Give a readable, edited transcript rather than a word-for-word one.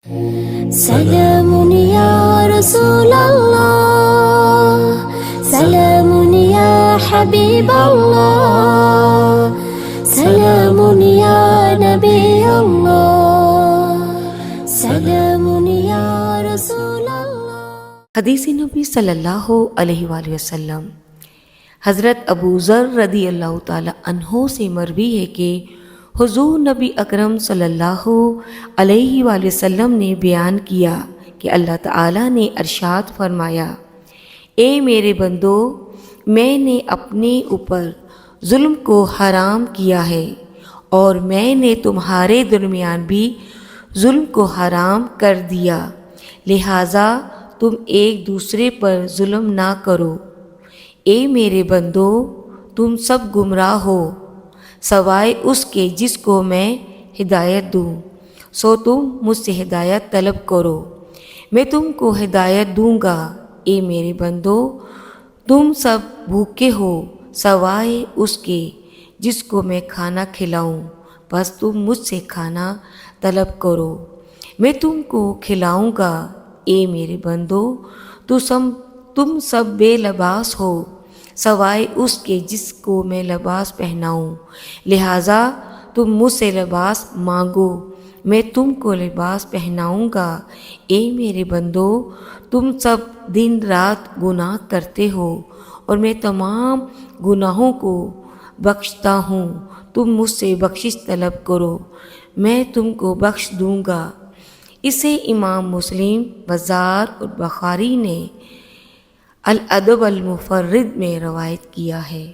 سلام یا رسول اللہ، سلام یا حبیب اللہ، سلام یا نبی اللہ، سلام یا رسول اللہ۔ حدیث نبی صلی اللہ علیہ وآلہ وسلم حضرت ابو ذر رضی اللہ تعالی عنہ سے مروی ہے کہ حضور نبی اکرم صلی اللہ علیہ وآلہ وسلم نے بیان کیا کہ اللہ تعالیٰ نے ارشاد فرمایا، اے میرے بندو، میں نے اپنے اوپر ظلم کو حرام کیا ہے اور میں نے تمہارے درمیان بھی ظلم کو حرام کر دیا، لہٰذا تم ایک دوسرے پر ظلم نہ کرو۔ اے میرے بندو، تم سب گمراہ ہو سوائے اس کے جس کو میں ہدایت دوں، سو تم مجھ سے ہدایت طلب کرو، میں تم کو ہدایت دوں گا۔ اے میرے بندو، تم سب بھوکے ہو سوائے اس کے جس کو میں کھانا کھلاؤں، بس تم مجھ سے کھانا طلب کرو، میں تم کو کھلاؤں گا۔ اے میرے بندو، تم سب بے لباس ہو سوائے اس کے جس کو میں لباس پہناؤں، لہٰذا تم مجھ سے لباس مانگو، میں تم کو لباس پہناؤں گا۔ اے میرے بندو، تم سب دن رات گناہ کرتے ہو اور میں تمام گناہوں کو بخشتا ہوں، تم مجھ سے بخشش طلب کرو، میں تم کو بخش دوں گا۔ اسے امام مسلم، بزار اور بخاری نے الادب المفرد میں روایت کیا ہے۔